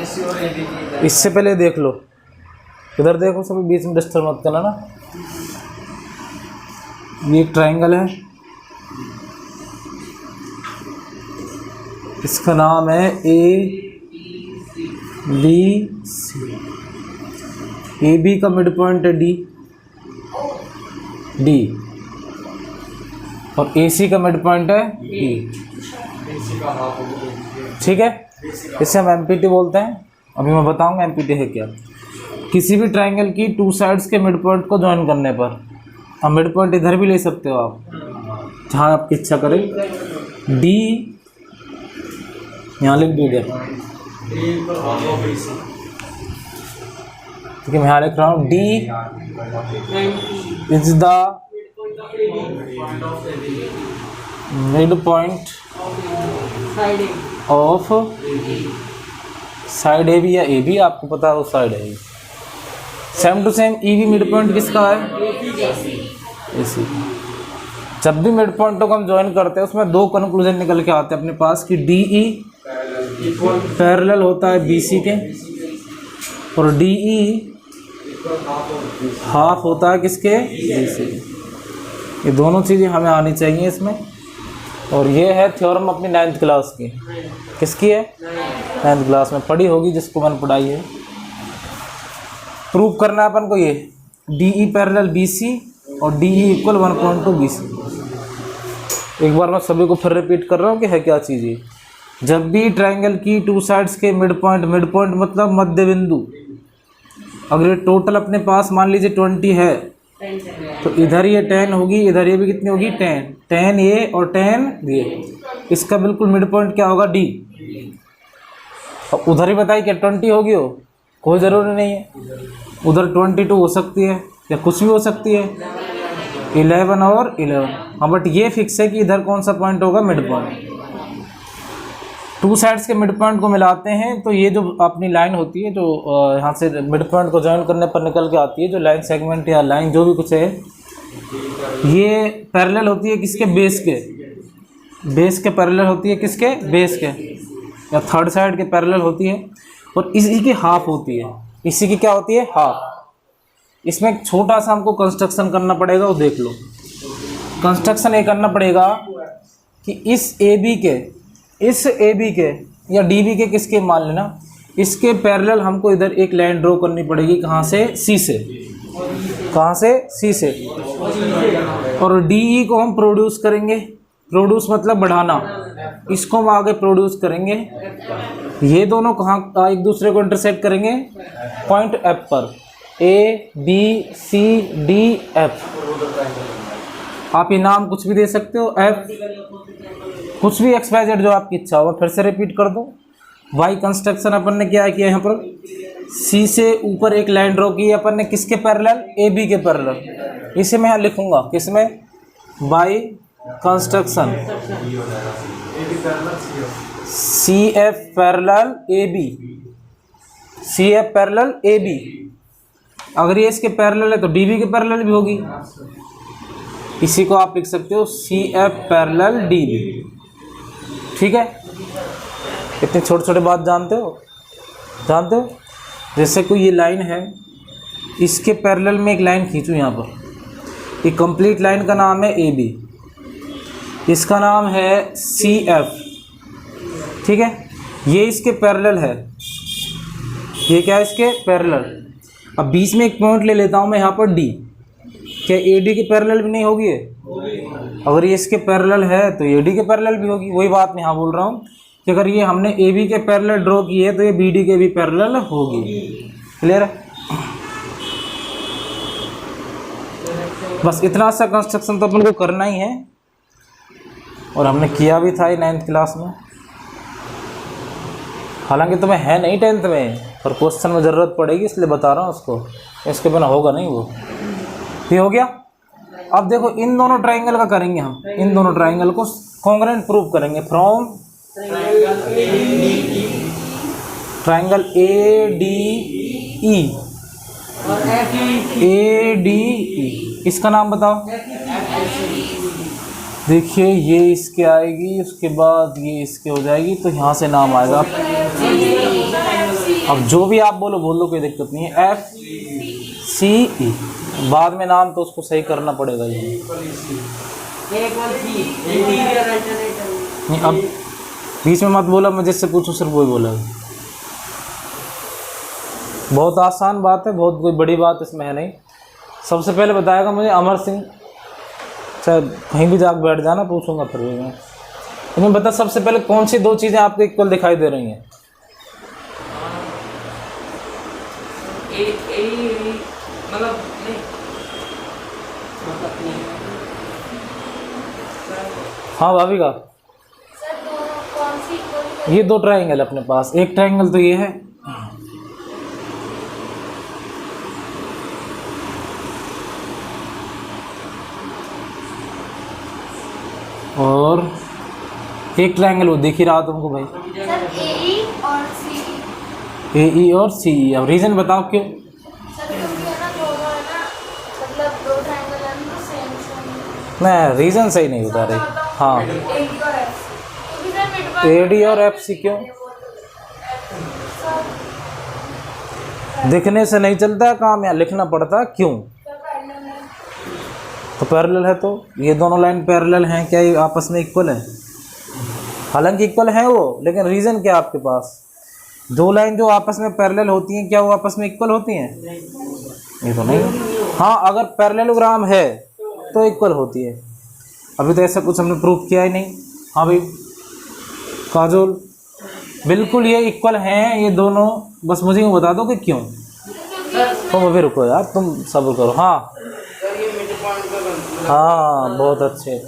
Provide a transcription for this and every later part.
इससे पहले देख लो, इधर देखो, सभी बीच में डिस्टर्ब मत करना ना। ये एक ट्रायंगल है, इसका नाम है ABC। AB का मिड पॉइंट है D और AC का मिड पॉइंट है E। ठीक है, इसे हम MPT बोलते हैं। अभी मैं बताऊंगा MPT है क्या। किसी भी ट्रायंगल की टू साइड्स के मिड पॉइंट को ज्वाइन करने पर, अब मिड पॉइंट इधर भी ले सकते हो आप, जहाँ आपकी इच्छा करें। D यहाँ लिख दीजिए, ठीक है, मैं यहाँ लिख रहा हूँ D is the mid point of side AB या AB, आपको पता है वो साइड है। Same to same EB mid point किसका है? AC। जब भी मिड पॉइंटों को हम ज्वाइन करते हैं उसमें दो कंक्लूजन निकल के आते हैं अपने पास कि DE पैरेलल होता है BC के और DE हाफ होता है किसके? BC। ये दोनों चीज़ें हमें आनी चाहिए इसमें। और ये है थ्योरम अपनी 9th क्लास की। किसकी है? 9th क्लास में पढ़ी होगी, जिसको मैंने पढ़ाई है। प्रूव करना है अपन को ये DE पैरेलल BC और DE इक्वल 1.2 BC। एक बार मैं सभी को फिर रिपीट कर रहा हूँ कि है क्या चीज़ ये। जब भी ट्रायंगल की टू साइड्स के मिड पॉइंट मतलब मध्य बिंदु, अगर ये टोटल अपने पास मान लीजिए 20 है तो इधर ये 10 होगी, इधर ये भी कितनी होगी? 10 ये और 10 ये। इसका बिल्कुल मिड पॉइंट क्या होगा? D। अब उधर ही बताइए क्या 20 होगी हो? कोई ज़रूरी नहीं है, उधर 22 हो सकती है या कुछ भी हो सकती है, 11 और 11। हाँ, बट ये फिक्स है कि इधर कौन सा पॉइंट होगा? Mid point. टू साइड्स के मिड पॉइंट को मिलाते हैं तो ये जो अपनी लाइन होती है, जो यहाँ से मिड पॉइंट को ज्वाइन करने पर निकल के आती है, जो लाइन सेगमेंट या लाइन जो भी कुछ है, ये पैरेलल होती है किसके? बेस के। बेस के पैरेलल होती है किसके? बेस के या थर्ड साइड के पैरेलल होती है और इसी की हाफ होती है। इसी की क्या होती है? हाफ। इसमें एक छोटा सा हमको कंस्ट्रक्शन करना पड़ेगा, वो देख लो। कंस्ट्रक्शन ये करना पड़ेगा कि इस AB के या DB के किसके मान लेना, इसके पैरेलल हमको इधर एक लाइन ड्रॉ करनी पड़ेगी। कहाँ से? C से। कहाँ से? C से। और DE को हम प्रोड्यूस करेंगे। प्रोड्यूस मतलब बढ़ाना, इसको हम आगे प्रोड्यूस करेंगे। ये दोनों कहाँ एक दूसरे को इंटरसेक्ट करेंगे? पॉइंट F पर। ABCDF। आप ये नाम कुछ भी दे सकते हो, F कुछ भी XYZ जो आपकी इच्छा हो। फिर से रिपीट कर दो। वाई कंस्ट्रक्शन अपन ने क्या किया यहाँ पर? C से ऊपर एक लाइन ड्रॉ की अपन ने, किसके पैरेलल? AB के पैरेलल। इसे मैं यहाँ लिखूंगा किसमें? By construction CF parallel AB। CF parallel AB। अगर ये इसके पैरेलल है तो DB के पैरेलल भी होगी। इसी को आप लिख सकते हो CF पैरेलल DB। ठीक है, इतने छोटे छोटे बात जानते हो? जैसे कोई ये लाइन है, इसके पैरेलल में एक लाइन खींचूं यहाँ पर, ये कंप्लीट लाइन का नाम है AB, इसका नाम है CF। ठीक है, ये इसके पैरेलल है, ये क्या है? इसके पैरेलल। अब बीच में एक पॉइंट ले लेता हूँ मैं यहाँ पर D। क्या AD के पैरेलल भी नहीं होगी ये? अगर ये इसके पैरेलल है तो AD के पैरेलल भी होगी। वही बात मैं यहाँ बोल रहा हूँ कि अगर ये हमने AB के पैरेलल ड्रॉ की है तो ये BD के भी पैरेलल होगी। क्लियर है? बस इतना सा कंस्ट्रक्शन तो अपन को करना ही है और हमने किया भी था 9th क्लास में। हालांकि तुम्हें है नहीं 10th में, पर क्वेश्चन में ज़रूरत पड़ेगी इसलिए बता रहा हूँ उसको, इसके बिना होगा नहीं वो। ये हो गया। अब देखो इन दोनों ट्रायंगल का करेंगे हम, इन दोनों ट्रायंगल को कॉन्ग्रुएंट प्रूव करेंगे फ्रॉम ट्रायंगल ADE। ADE इसका नाम बताओ। देखिए ये इसके आएगी, उसके बाद ये इसके हो जाएगी, तो यहाँ से नाम आएगा अब जो भी आप बोलो बोल लो, कोई दिक्कत नहीं है। एफ सी ई, बाद में नाम तो उसको सही करना पड़ेगा ये। नहीं, अब बीच में मत बोला, मैं जिससे पूछूं सिर्फ वही बोला। बहुत आसान बात है, बहुत कोई बड़ी बात इसमें है नहीं। सबसे पहले बताएगा मुझे अमर सिंह, चाहे कहीं भी जाकर बैठ जाना, पूछूंगा फिर भी मैं। तुम्हें बता सबसे पहले कौन सी दो चीज़ें आपको इक्वल दिखाई दे रही हैं? हाँ भाभी का ये दो ट्रायंगल अपने पास, एक ट्रायंगल तो ये है, और एक ट्रायंगल वो दिख ही रहा तुमको भाई, ए ई और सी ई। अब रीजन बताओ क्यों? नहीं, रीजन सही नहीं बता रही। हाँ, ए डी और एफ सी क्यों? दिखने से नहीं चलता है काम, या लिखना पड़ता है क्यों? तो पैरेलल है, तो ये दोनों लाइन पैरेलल हैं, क्या ये आपस में इक्वल है? हालांकि इक्वल है वो, लेकिन रीजन क्या आपके पास? दो लाइन जो आपस में पैरेलल होती हैं, क्या वो आपस में इक्वल होती हैं? ये तो नहीं। हाँ, अगर पैरेललोग्राम है तो इक्वल होती है। अभी तो ऐसा कुछ हमने प्रूफ किया ही नहीं। हाँ भाई काजोल, बिल्कुल ये इक्वल हैं ये दोनों, बस मुझे ये बता दो कि क्यों। तुम अभी रुको यार, तुम सब्र करो। हाँ हाँ, बहुत अच्छे।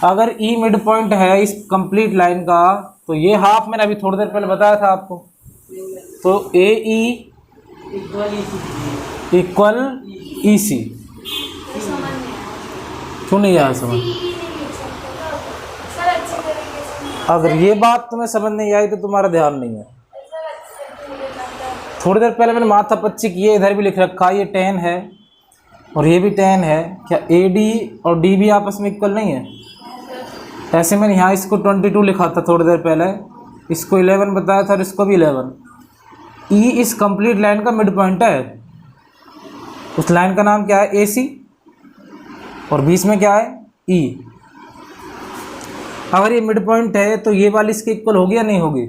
अगर ई मिड पॉइंट है इस कंप्लीट लाइन का, तो ये हाफ मैंने अभी थोड़ी देर पहले बताया था आपको, तो ए ई इक्वल ई सी। क्यों नहीं आया समझ? अगर ये बात तुम्हें समझ नहीं आई तो तुम्हारा ध्यान नहीं है। थोड़ी देर पहले मैंने माथा पच्ची की, इधर भी लिख रखा, ये 10 है और ये भी 10 है। क्या ए डी और डी भी आपस में इक्वल नहीं है? ऐसे मैंने यहाँ इसको 22 लिखा था थोड़ी देर पहले, इसको 11 बताया था और इसको भी 11। ई इस कंप्लीट लाइन का मिड पॉइंट है। उस लाइन का नाम क्या है? ए सी, और बीच में क्या है? ई। अगर ये मिड पॉइंट है तो ये वाली इसके इक्वल होगी या नहीं होगी?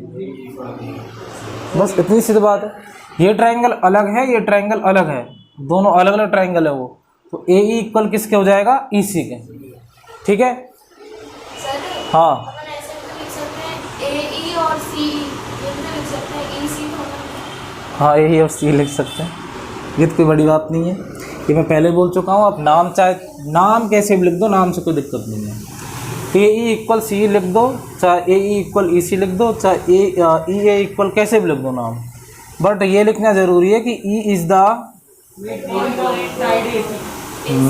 बस इतनी सीधी बात है। ये ट्रायंगल अलग है, ये ट्रायंगल अलग है, दोनों अलग अलग ट्रायंगल है वो, तो ए ई इक्वल किसके हो जाएगा? ई सी के। ठीक है? हाँ, हाँ ए ई और सी लिख सकते हैं, ये तो कोई बड़ी बात नहीं है, ये मैं पहले बोल चुका हूँ। आप नाम चाहे नाम कैसे भी लिख दो, नाम से कोई दिक्कत नहीं है। ए ई इक्वल सी लिख दो, चाहे ए ई इक्वल ई सी लिख दो, चाहे ई ए इक्वल कैसे भी लिख दो नाम, बट ये लिखना ज़रूरी है कि E is the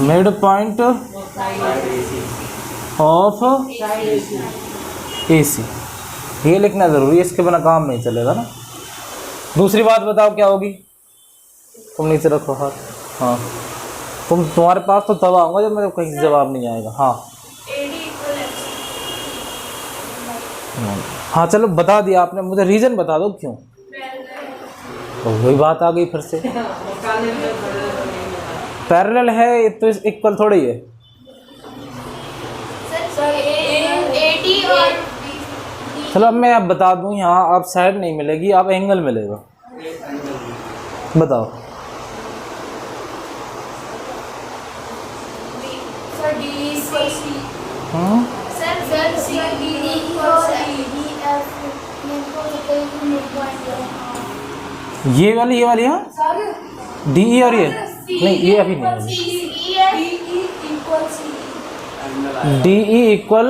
mid point of A C. ये लिखना ज़रूरी है, इसके बिना काम नहीं चलेगा ना। दूसरी बात बताओ क्या होगी? तुम नीचे रखो हाथ। हाँ, तुम्हारे पास तो तब आऊँगा जब मेरे कहीं जवाब नहीं आएगा। हाँ हाँ, चलो बता दिया आपने, मुझे रीज़न बता दो क्यों। तो वही बात आ गई फिर से, पैरेलल है तो इक्वल थोड़ी है। चलो अब मैं आप बता दूं, यहाँ आप साइड नहीं मिलेगी, आप एंगल मिलेगा। बताओ। ये वाली हाँ, डी ई और ये नहीं, ये अभी नहीं, D E equal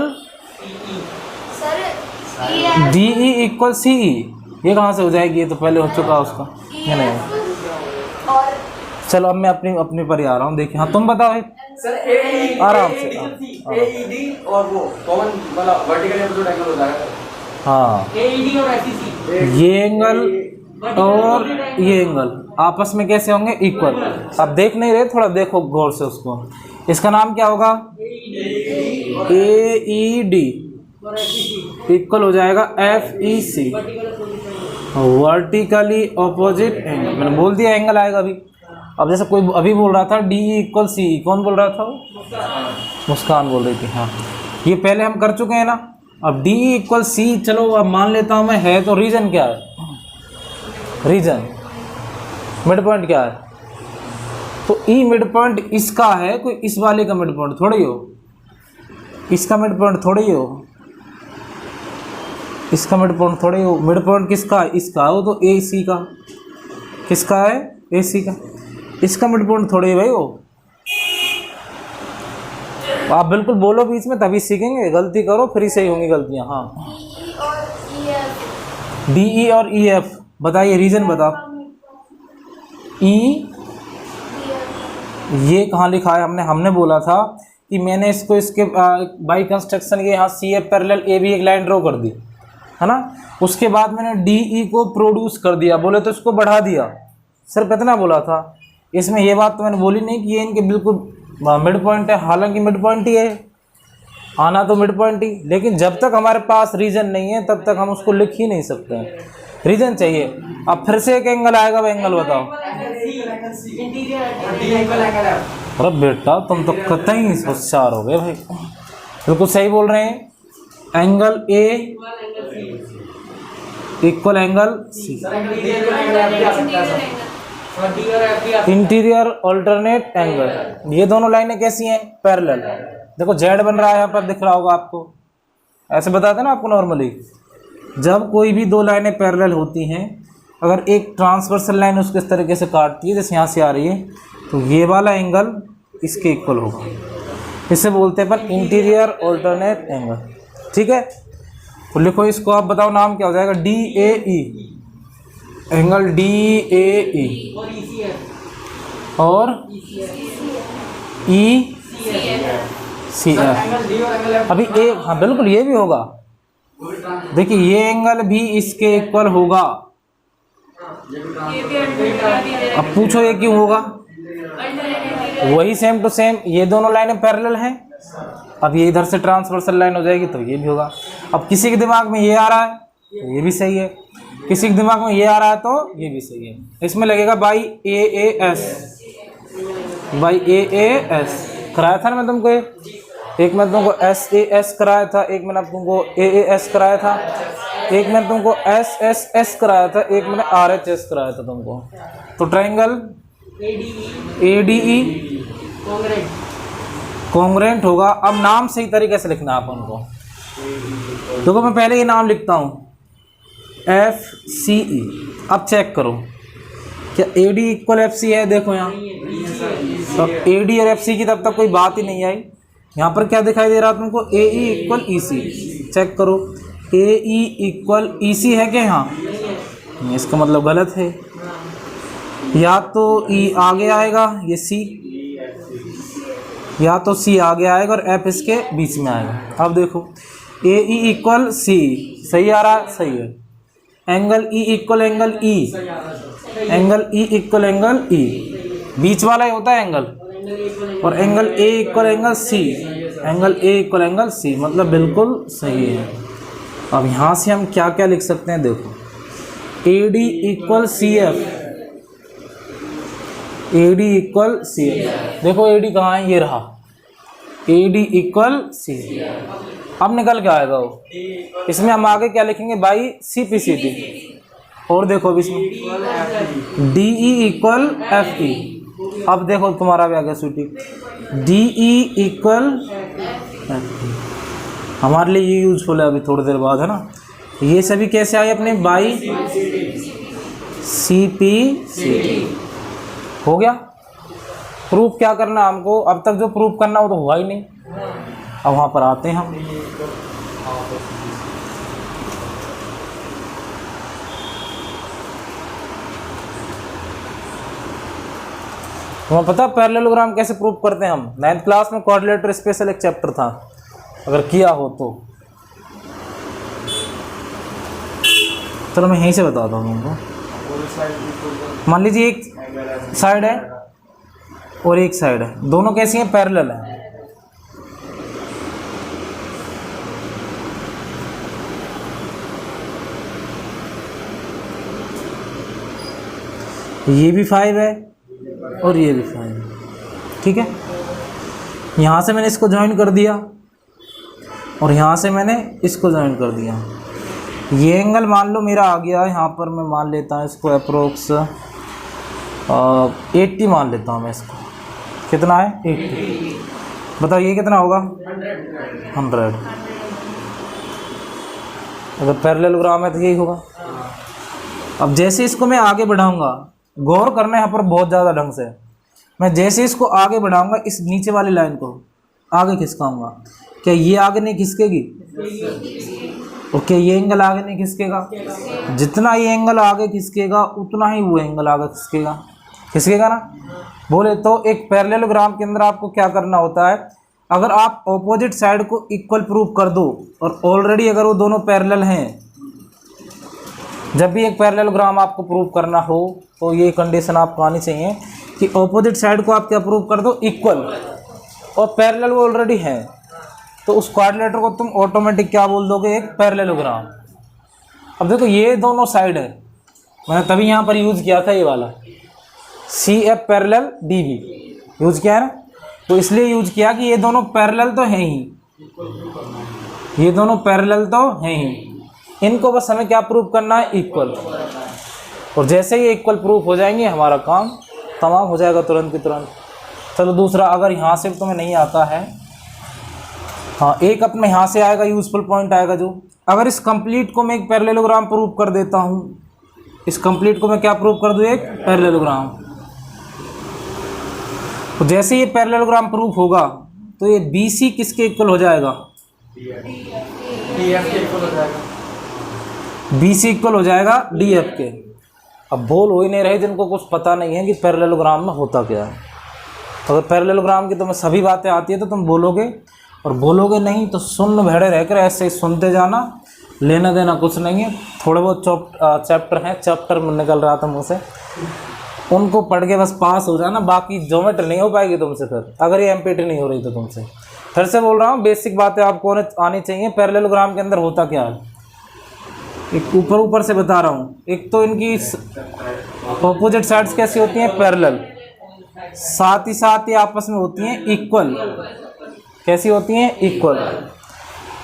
D E equal C E. ये कहाँ से हो जाएगी? ये तो पहले हो चुका उसका, ये नहीं। चलो अब मैं अपने पर ही आ रहा हूँ। देखिए, हाँ तुम बताओ आराम से। AED और वो कॉमन वाला वर्टिकल एंगल होता है। हाँ, AED और SEC, ये एंगल और ये एंगल आपस में कैसे होंगे? इक्वल। आप देख नहीं रहे, थोड़ा देखो गौर से उसको। इसका नाम क्या होगा? AED इक्वल हो जाएगा FEC, वर्टिकली ऑपोजिट एंगल। मैंने बोल दिया एंगल आएगा अभी। अब जैसे कोई अभी बोल रहा था DE = CE, कौन बोल रहा था वो? मुस्कान बोल रही थी। हाँ, ये पहले हम कर चुके हैं ना। अब DE = CE, चलो अब मान लेता हूँ मैं, है तो रीजन क्या है? रीजन मिड पॉइंट क्या है? तो E मिड पॉइंट इसका है, कोई इस वाले का मिड पॉइंट थोड़ी हो, इसका मिड पॉइंट थोड़ी हो, इसका मिड पॉइंट थोड़ी हो। मिड पॉइंट किसका है? इसका। वो तो AC का। किसका है? AC का। इसका मिड पॉइंट थोड़ी है भाई वो। आप बिल्कुल बोलो बीच में, तभी सीखेंगे। गलती करो फिर ही सही होंगी गलतियाँ। हाँ, DE और EF बताइए, रीजन बताओ। E ये कहाँ लिखा है? हमने बोला था कि मैंने इसको इसके बाई कंस्ट्रक्शन के यहाँ CF पैरेलल AB एक लाइन ड्रॉ कर दी है ना। उसके बाद मैंने DE को प्रोड्यूस कर दिया, बोले तो इसको बढ़ा दिया, सिर्फ इतना बोला था। इसमें ये बात तो मैंने बोली नहीं कि ये इनके बिल्कुल मिड पॉइंट है, हालांकि मिड पॉइंट ही है, आना तो मिड पॉइंट ही। लेकिन जब तक हमारे पास रीजन नहीं है तब तक हम उसको लिख ही नहीं सकते हैं, रीजन चाहिए। अब फिर से एक एंगल आएगा, वो एंगल बताओ। अरे बेटा तुम तो कतई होशियार हो गए भाई, बिल्कुल सही बोल रहे हैं। Angle A equal angle C, interior alternate angle. ये दोनों लाइनें कैसी हैं? पैरेलल। देखो Z बन रहा है, यहाँ पर दिख रहा होगा आपको। ऐसे बताते ना आपको नॉर्मली, जब कोई भी दो लाइनें पैरेलल होती हैं, अगर एक ट्रांसवर्सल लाइन उसको इस तरीके से काटती है जैसे यहाँ से आ रही है, तो ये वाला एंगल इसके इक्वल होगा। इसे बोलते हैं अपन इंटीरियर ऑल्टरनेट एंगल। ठीक है, तो लिखो इसको। आप बताओ नाम क्या हो जाएगा? DAE, एंगल DAE और ECF। अभी एक, हाँ बिल्कुल ये भी होगा। देखिए ये एंगल भी इसके इक्वल होगा। अब पूछो ये क्यों होगा? वही सेम टू सेम, ये दोनों लाइनें पैरेलल हैं। अब ये इधर से ट्रांसवर्सल लाइन हो जाएगी तो ये भी होगा। अब किसी के दिमाग में ये आ रहा है तो ये भी सही है, किसी के दिमाग में ये आ रहा है तो ये भी सही है। इसमें लगेगा बाई AAS, बाई AAS कराया था ना मैं तुमको। एक मैंने तुमको SAS कराया था, एक मैंने तुमको AAS कराया था, एक मैंने तुमको SSS कराया था, एक मैंने RHS कराया था तुमको। तो ट्रायंगल ADE कॉन्ग्रेंट होगा। अब नाम सही तरीके से लिखना है अपन को। देखो मैं पहले ये नाम लिखता हूँ FCE। अब चेक करो क्या AD = FC है? देखो यहाँ तो AD और FC की तब तक कोई बात ही नहीं आई। यहाँ पर क्या दिखाई दे रहा है तुमको? AE = EC। चेक करो, AE = EC है क्या? यहाँ इसका मतलब गलत है। या तो E आगे आएगा, ये C, या तो C आगे आएगा और F इसके बीच में आएगा। अब देखो AE = CE, सही आ रहा है? सही है। Angle E = angle E, angle E = angle E, बीच वाला ही होता है एंगल। और angle A = angle C, angle A = angle C, मतलब बिल्कुल सही है। अब यहाँ से हम क्या क्या लिख सकते हैं? देखो AD = CF, AD = CF। देखो AD कहाँ है? ये रहा, AD = CF। अब निकल के आएगा वो। इसमें हम आगे क्या लिखेंगे? By CPCT। और देखो अब इसमें DE = FE। अब देखो तुम्हारा भी आ गया सूटी, DE = FE। हमारे लिए ये यूजफुल है अभी थोड़ी देर बाद, है ना। ये सभी कैसे आए अपने? By CPCT। हो गया। प्रूफ क्या करना हमको? अब तक जो प्रूफ करना वो तो हुआ ही नहीं। अब वहाँ पर आते हैं हम। तुम्हें पता पैरेललोग्राम कैसे प्रूफ करते हैं हम? 9th क्लास में क्वाड्रिलेटरल स्पेशल एक चैप्टर था, अगर किया हो तो। चलो मैं यहीं से बताता हूँ तुमको। मान लीजिए एक साइड है और एक साइड है, दोनों कैसी हैं? पैरेलल है। ये भी 5 है और ये भी 5 है, ठीक है। यहाँ से मैंने इसको ज्वाइन कर दिया और यहाँ से मैंने इसको ज्वाइन कर दिया। ये एंगल मान लो मेरा आ गया, यहाँ पर मैं मान लेता हूँ इसको अप्रोक्स 80 मान लेता हूँ मैं इसको। कितना है? 80। बताओ ये कितना होगा? 100। अगर पैरेललोग्राम है तो यही होगा। अब जैसे इसको मैं आगे बढ़ाऊंगा, गौर करना यहाँ पर बहुत ज़्यादा ढंग से, मैं जैसे इसको आगे बढ़ाऊंगा इस नीचे वाली लाइन को आगे खिसकाऊंगा, क्या ये आगे नहीं खिसकेगी? और क्या ये एंगल आगे नहीं खिसकेगा? जितना ये एंगल आगे खिसकेगा उतना ही वो एंगल आगे खिसकेगा, खिसकेगा ना। बोले तो एक पैरेललोग्राम के अंदर आपको क्या करना होता है, अगर आप ऑपोजिट साइड को इक्वल प्रूव कर दो और ऑलरेडी अगर वो दोनों पैरेलल हैं, जब भी एक पैरेललोग्राम आपको प्रूव करना हो तो ये कंडीशन आपको आनी चाहिए कि ऑपोजिट साइड को आप क्या प्रूव कर दो? इक्वल, और पैरेलल वो ऑलरेडी है, तो उस क्वाड्रिलेटर को तुम ऑटोमेटिक क्या बोल दोगे? एक पैरेललोग्राम। अब देखो ये दोनों साइड है, मैंने तभी यहाँ पर यूज़ किया था ये वाला CF पैरेलल DB यूज़ किया है ना, तो इसलिए यूज़ किया कि ये दोनों पैरेलल तो हैं ही, ये दोनों पैरेलल तो हैं ही, इनको बस हमें क्या प्रूव करना है? इक्वल। और जैसे ही इक्वल प्रूफ हो जाएंगे हमारा काम तमाम हो जाएगा तुरंत की तुरंत। चलो दूसरा, अगर यहाँ से तुम्हें नहीं आता है, हाँ एक अपने यहाँ से आएगा यूजफुल पॉइंट आएगा जो, अगर इस कंप्लीट को मैं एक पैरेललोग्राम प्रूव कर देता हूँ, इस कंप्लीट को मैं क्या प्रूव कर दूँ? एक पैरेललोग्राम। तो जैसे ये पैरेललोग्राम प्रूफ होगा तो ये BC किसके इक्वल हो जाएगा? DF के इक्वल हो जाएगा। BC इक्वल हो जाएगा DF के। अब बोल हो ही नहीं रहे जिनको कुछ पता नहीं है कि पैरेललोग्राम में होता क्या है। अगर पैरेललोग्राम की तुम्हें सभी बातें आती है तो तुम बोलोगे, और बोलोगे नहीं तो सुन भेड़े रहकर ऐसे ही सुनते जाना, लेना देना कुछ नहीं है। थोड़े बहुत चैप्टर हैं, चैप्टर में निकल रहा था मुँह से, उनको पढ़ के बस पास हो जाना, बाकी ज्योमेट्री नहीं हो पाएगी तुमसे फिर, अगर ये MPT नहीं हो रही तो तुमसे। फिर से बोल रहा हूँ, बेसिक बातें आपको आनी चाहिए। पैरेललोग्राम के अंदर होता क्या है, एक ऊपर से बता रहा हूँ। एक तो इनकी ऑपोजिट साइड्स कैसी होती हैं? पैरेलल, साथ ही आपस में होती हैं इक्वल। कैसी होती हैं? इक्वल।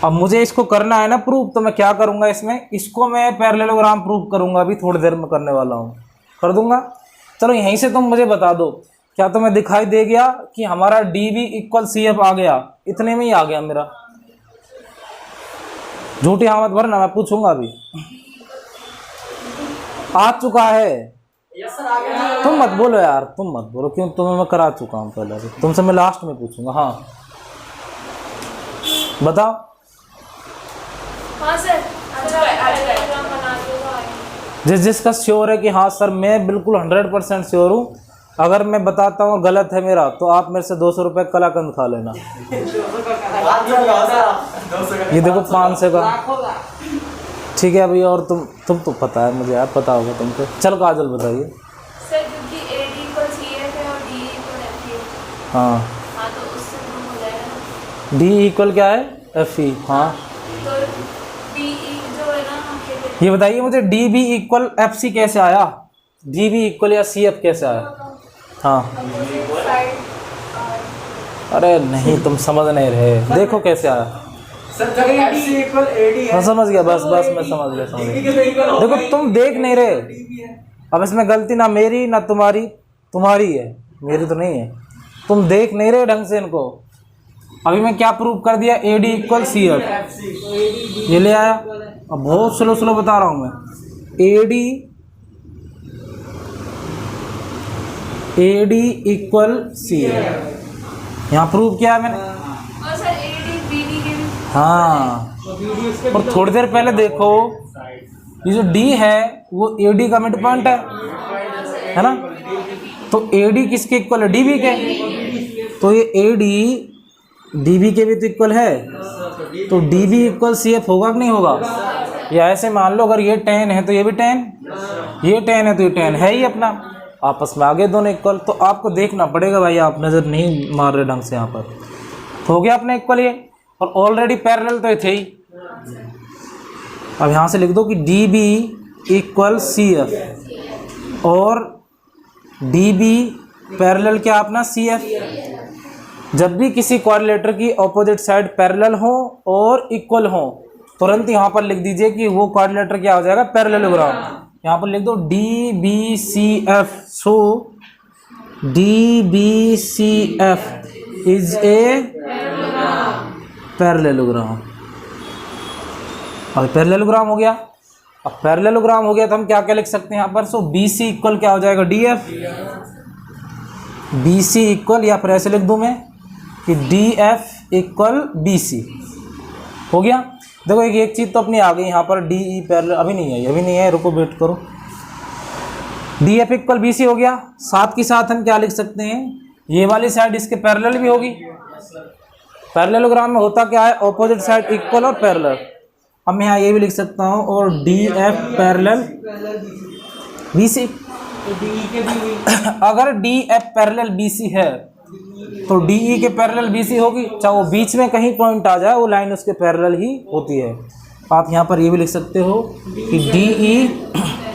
अब मुझे इसको करना है ना प्रूफ, तो मैं क्या करूँगा इसमें, इसको मैं पैरेललोग्राम प्रूफ करूँगा, अभी थोड़ी देर में करने वाला हूँ, कर दूँगा। चलो यहीं से तुम मुझे बता दो, क्या तुम्हें दिखाई दे गया कि हमारा DB इक्वल CF आ गया? इतने में ही आ गया मेरा। झूठी हाँ मत भरना, मैं पूछूंगा अभी। आ चुका है? तुम मत बोलो यार, तुम मत बोलो, क्यों? तुम्हें मैं करा चुका हूँ पहले से, तुमसे मैं लास्ट में पूछूंगा। हाँ बताओ। हाँ सर, जिसका श्योर है कि हाँ सर मैं बिल्कुल 100% श्योर हूँ, अगर मैं बताता हूँ गलत है मेरा, तो आप मेरे से 200 रुपये कलाकंद खा लेना। ये देखो 500 का, ठीक है भैया। और तुम तो पता है मुझे यार, पता होगा तुमको। चल काजल बताइए। सर क्योंकि AD इक्वल CF है और D इक्वल FE है। हाँ तो उससे प्रूव हो जाएगा। D इक्वल क्या है? FE। हाँ तो DE जो है ना, ये बताइए मुझे, DB इक्वल FC कैसे आया? DB इक्वल या CF कैसे आया? हाँ अरे नहीं, तुम समझ नहीं रहे, देखो कैसे आया। मैं समझ गया, बस मैं समझ गया। देखो तुम देख नहीं रहे, अब इसमें गलती ना मेरी ना तुम्हारी, तुम्हारी है, मेरी तो नहीं है। तुम देख नहीं रहे ढंग से इनको। अभी मैं क्या प्रूव कर दिया? AD इक्वल CF, ये ले आया। अब बहुत स्लो बता रहा हूँ मैं। AD इक्वल CF यहाँ प्रूव किया है मैंने। और सर AD BD के भी। हाँ, और थोड़ी देर पहले देखो, ये जो D है वो AD का मिड पॉइंट है ना, तो AD किसके इक्वल है? DB के। तो ये AD DB के भी तो इक्वल है, तो DB इक्वल CF होगा कि नहीं होगा? या ऐसे मान लो, अगर ये 10 है तो ये भी 10, ये 10 है तो ये 10 है ही अपना, आपस में आगे दोनों इक्वल। तो आपको देखना पड़ेगा भाई, आप नज़र नहीं मार रहे ढंग से। यहाँ पर हो गया अपने इक्वल ये, और ऑलरेडी पैरेलल तो ये थे ही। अब यहाँ से लिख दो कि DB इक्वल CF और डी बी पैरेलल क्या अपना सी एफ। जब भी किसी क्वाड्रिलेटर की ऑपोजिट साइड पैरेलल हो और इक्वल हो, तुरंत यहाँ पर लिख दीजिए कि वो क्वाड्रिलेटर क्या हो जाएगा, पैरेललोग्राम। यहाँ पर लिख दो D B C F. So D B C F is a parallelogram. और पैरेललोग्राम हो गया। अब पैरेललोग्राम हो गया तो हम क्या क्या लिख सकते हैं यहाँ पर। सो बी सी इक्वल क्या हो जाएगा, D F. B C equal, या फिर ऐसे लिख दूँ मैं कि D F equal B C. हो गया। देखो एक चीज़ तो अपनी आ गई यहाँ पर, डी ई पैरेलल अभी नहीं है, रुको वेट करो। D F equal B C हो गया। साथ के साथ हम क्या लिख सकते हैं, ये वाली साइड इसके पैरेलल भी होगी। पैरेललोग्राम में होता क्या है, ऑपोजिट साइड इक्वल और पैरेलल। अब मैं यहाँ ये भी लिख सकता हूँ, और D F parallel B C. अगर D F parallel B C है तो डी ई के पैरेलल बी सी होगी, चाहे वो बीच में कहीं पॉइंट आ जाए, वो लाइन उसके पैरेलल ही होती है। आप यहाँ पर ये भी लिख सकते हो कि डी ई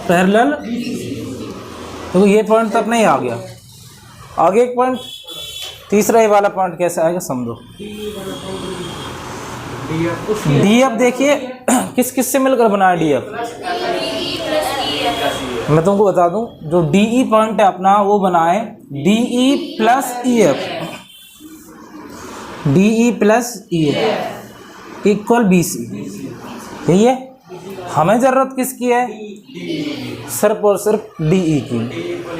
पैरेलल, तो ये पॉइंट तक नहीं आ गया। आगे एक पॉइंट, तीसरा ये वाला पॉइंट कैसे आएगा समझो। डी एफ देखिए किस किस से मिलकर बना है डी एफ। मैं तुमको बता दूं, जो डी ई पॉइंट है अपना वो बना है D E plus E F. D E plus E F equal B C. यही है। हमें ज़रूरत किसकी है, सिर्फ और सिर्फ डी ई की।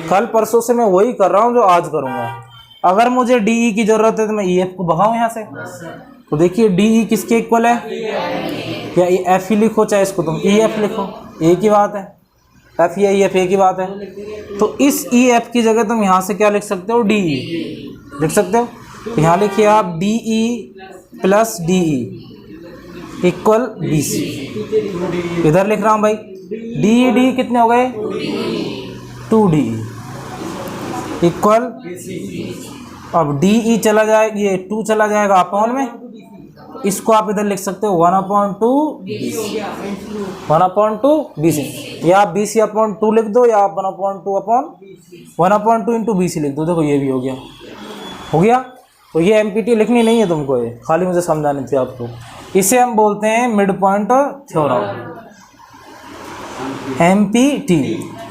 कल परसों से मैं वही कर रहा हूँ जो आज करूँगा। अगर मुझे डी ई की ज़रूरत है तो मैं ई एफ को भगाऊँ यहाँ से। तो देखिए डी ई किसके इक्वल है, या एफ ही लिखो चाहे इसको तुम ई एफ लिखो, एक ही बात है। एफ या ई एफ एक ही बात है। तो इस ई एफ की जगह तुम यहाँ से क्या लिख सकते हो, डी ई लिख सकते हो। तो यहाँ लिखिए आप D E plus D E equal B C. इधर लिख रहा हूँ भाई, डी कितने हो गए, 2D इक्वल, अब डी ई चला जाएगा, ये 2 चला जाएगा अपॉन में, इसको आप इधर लिख सकते हो 1/2 बी सी, या आप बी सी अपॉन 2 लिख दो, या आप 1/2 इंटू बी सी लिख दो। देखो ये भी हो गया। तो ये एमपीटी लिखनी नहीं है तुमको, ये खाली मुझे समझानी थी आपको। इसे हम बोलते हैं मिड पॉइंट थ्योरम, एमपीटी।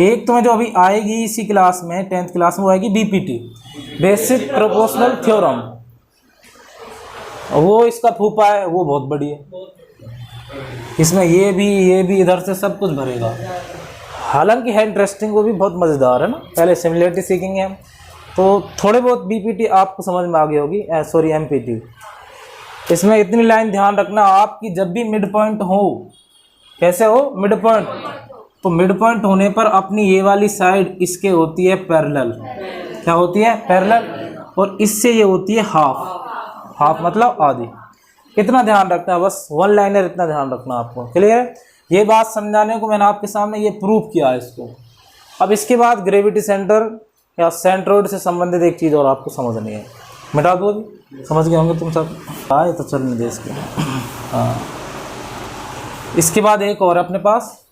एक तो मैं जो अभी आएगी इसी क्लास में 10th क्लास में वो आएगी बीपीटी, बेसिक प्रोपोर्शनल थ्योरम। वो इसका फूफा है, वो बहुत बड़ी है। इसमें ये भी इधर से सब कुछ भरेगा। हालांकि है इंटरेस्टिंग, वो भी बहुत मज़ेदार है ना। पहले सिमिलरिटी सीखेंगे हम, तो थोड़े बहुत बीपीटी आपको समझ में आ गई होगी, सॉरी एमपीटी। इसमें इतनी लाइन ध्यान रखना, आपकी जब भी मिड पॉइंट हो, कैसे हो मिड पॉइंट, तो मिड पॉइंट होने पर अपनी ये वाली साइड इसके होती है पैरेलल। क्या होती है, पैरेलल। और इससे ये होती है हाफ मतलब आधी। इतना ध्यान रखना है, बस वन लाइनर, इतना ध्यान रखना आपको। क्लियर। ये बात समझाने को मैंने आपके सामने ये प्रूव किया है इसको। अब इसके बाद ग्रेविटी सेंटर या सेंट्रोइड से संबंधित एक चीज़ और आपको समझनी है, मिटा दो अभी, समझ गए होंगे तुम सब। हाँ तो चलने दे इसके। हाँ, इसके बाद एक और अपने पास,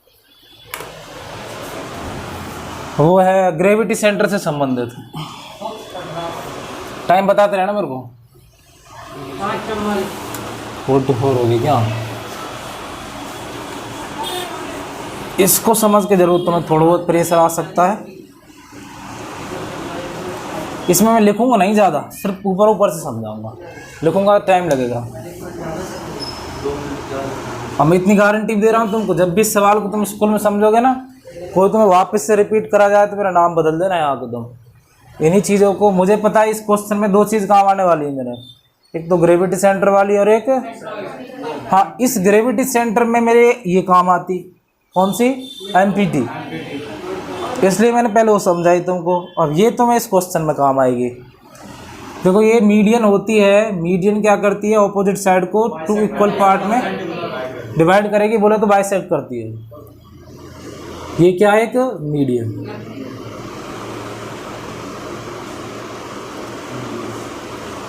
वो है ग्रेविटी सेंटर से संबंधित। टाइम बताते रहना मेरे को। 44 होगी क्या। इसको समझ के जरूर तुम्हें थोड़ा बहुत प्रेशर आ सकता है। इसमें मैं लिखूंगा नहीं ज़्यादा, सिर्फ ऊपर से समझाऊंगा, लिखूंगा टाइम लगेगा। अब मैं इतनी गारंटी दे रहा हूँ तुमको, जब भी इस सवाल को तुम स्कूल में समझोगे ना, कोई तुम्हें वापस से रिपीट करा जाए तो मेरा नाम बदल देना यहाँ को तुम। इन्हीं चीज़ों को मुझे पता है, इस क्वेश्चन में 2 चीज़ काम आने वाली है मेरे, एक तो ग्रेविटी सेंटर वाली और एक, हाँ इस ग्रेविटी सेंटर में मेरे ये काम आती, कौन सी, एमपीटी। इसलिए मैंने पहले वो समझाई तुमको। अब ये तुम्हें इस क्वेश्चन में काम आएगी। देखो ये मीडियन होती है, मीडियन क्या करती है, ऑपोजिट साइड को 2 इक्वल पार्ट में डिवाइड करेगी, बोले तो बाइसेक्ट करती है। ये क्या है, एक मीडियन।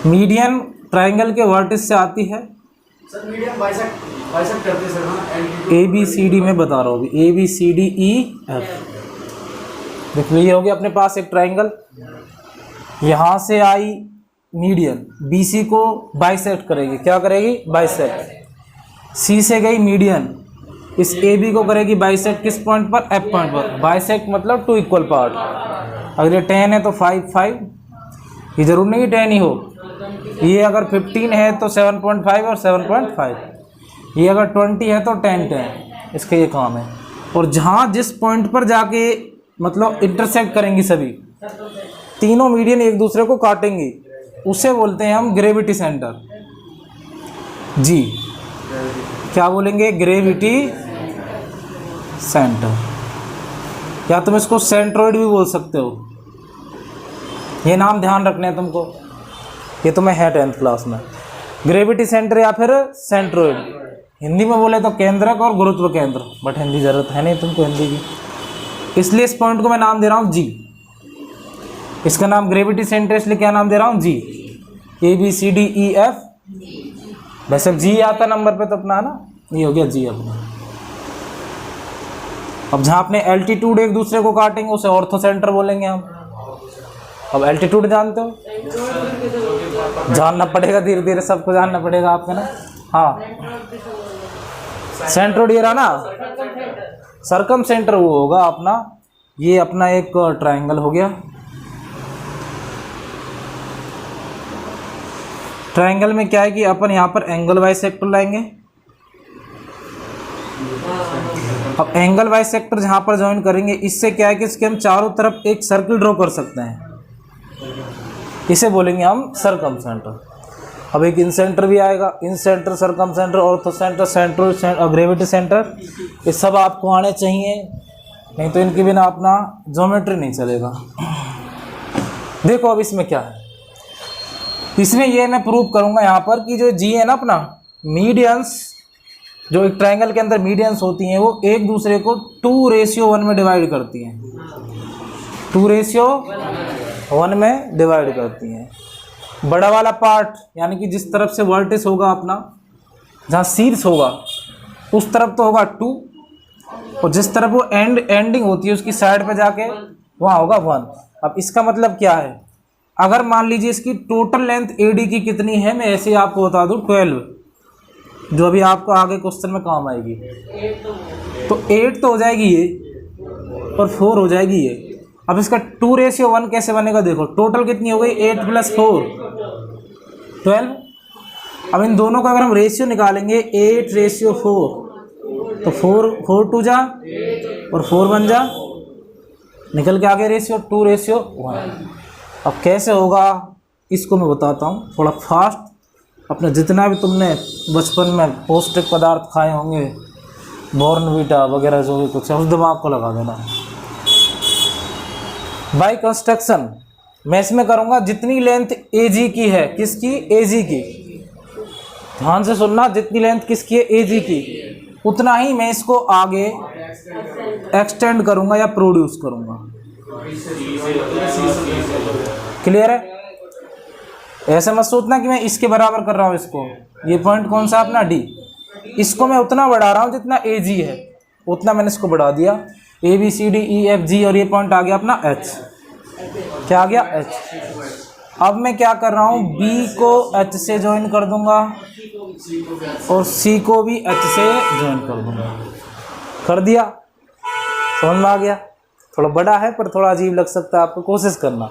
मीडियन ट्राइंगल के वर्टिस से आती है। सर मीडियन बाइसेक्ट करते हैं सर, हाँ। ABCD में बता रहा हूँ अभी, ABCDEF। देखो ये हो गया अपने पास एक ट्राइंगल, यहाँ से आई मीडियन, BC को बाइसेक्ट करेगी, क्या करेगी, बाइसेक्ट। C से गई मीडियन, इस AB को करेगी बाइसेक्ट किस पॉइंट पर, F पॉइंट पर। बाइसेक्ट मतलब 2 इक्वल पार्ट। अगर ये 10 है तो 5, ये जरूर नहीं 10 ही हो। ये अगर 15 है तो 7.5 और 7.5, ये अगर 20 है तो 10, इसके ये काम है। और जहाँ जिस पॉइंट पर जाके मतलब इंटरसेक्ट करेंगी सभी तीनों मीडियन एक दूसरे को काटेंगी, उसे बोलते हैं हम ग्रेविटी सेंटर। जी क्या बोलेंगे, ग्रेविटी सेंटर, या तुम इसको सेंट्रोइड भी बोल सकते हो। ये नाम ध्यान रखने हैं तुमको, ये तुम्हें है 10th क्लास में। ग्रेविटी सेंटर या फिर सेंट्रोइड, हिंदी में बोले तो केंद्रक और गुरुत्व केंद्र, बट हिंदी जरूरत है नहीं तुमको हिंदी की, इसलिए इस पॉइंट को मैं नाम दे रहा हूँ G। इसका नाम ग्रेविटी सेंटर, इसलिए क्या नाम दे रहा हूँ, G। ABCDEF, वैसे G आता नंबर पे तो अपना ना, ये हो गया G अपना। अब जहाँ अपने एल्टीट्यूड एक दूसरे को काटेंगे उसे ऑर्थो सेंटर बोलेंगे हम। अब एल्टीट्यूड जानते हो, जानना पड़ेगा, धीरे धीरे सबको जानना पड़ेगा आपको ना। हाँ सेंट्रोइड ये रहा ना, सरकम सेंटर वो होगा अपना, ये अपना एक ट्रायंगल हो गया। ट्रायंगल में क्या है कि अपन यहाँ पर एंगल बाइसेक्टर लाएंगे। अब एंगल बाइसेक्टर जहाँ पर ज्वाइन करेंगे, इससे क्या है कि इसके हम चारों तरफ एक सर्किल ड्रॉ कर सकते हैं, इसे बोलेंगे हम सरकम सेंटर। अब एक इन सेंटर भी आएगा, incentre, circumcentre, orthocentre, centroid और ग्रेविटी सेंटर, ये सब आपको आने चाहिए, नहीं तो इनके बिना अपना ज्योमेट्री नहीं चलेगा। देखो अब इसमें क्या है, इसमें ये मैं प्रूव करूंगा यहाँ पर कि जो G है ना अपना, मीडियंस जो एक ट्रायंगल के अंदर मीडियंस होती हैं वो एक दूसरे को 2:1 में डिवाइड करती हैं, 2:1 में डिवाइड करती हैं। बड़ा वाला पार्ट यानी कि जिस तरफ से वर्टिस होगा अपना, जहाँ शीर्ष होगा उस तरफ तो होगा 2, और जिस तरफ वो एंडिंग होती है उसकी साइड पे जाके वहाँ होगा 1। अब इसका मतलब क्या है, अगर मान लीजिए इसकी टोटल लेंथ AD की कितनी है, मैं ऐसे ही आपको बता दूँ 12, जो अभी आपको आगे क्वेश्चन में काम आएगी, तो 8 तो हो जाएगी ये और 4 हो जाएगी ये। अब इसका 2:1 कैसे बनेगा, देखो टोटल कितनी हो गई, 8 + 4 12। अब इन दोनों का अगर हम रेशियो निकालेंगे 8:4, तो 4 2 जा और 4 1 जा, निकल के आगे रेशियो 2:1। अब कैसे होगा इसको मैं बताता हूँ थोड़ा फास्ट। अपने जितना भी तुमने बचपन में पौष्टिक पदार्थ खाए होंगे, बॉर्नवीटा वगैरह जो भी कुछ है, उस दिमाग को लगा देना। बाय कंस्ट्रक्शन मैं इसमें करूँगा जितनी लेंथ AG की है, किसकी, AG की, ध्यान से सुनना, जितनी लेंथ किसकी है, AG की, उतना ही मैं इसको आगे एक्सटेंड करूँगा या प्रोड्यूस करूँगा। क्लियर है? ऐसे मत सोचना कि मैं इसके बराबर कर रहा हूँ इसको, ये पॉइंट कौन सा अपना D, इसको मैं उतना बढ़ा रहा हूँ जितना AG है, उतना मैंने इसको बढ़ा दिया, ABCDEFG, और ये पॉइंट आ गया अपना H। क्या आ गया, H। अब मैं क्या कर रहा हूँ, B को H से ज्वाइन कर दूंगा और C को भी H से ज्वाइन कर दूंगा। कर दिया, समझ में आ गया? थोड़ा बड़ा है पर थोड़ा अजीब लग सकता है आपको, कोशिश करना।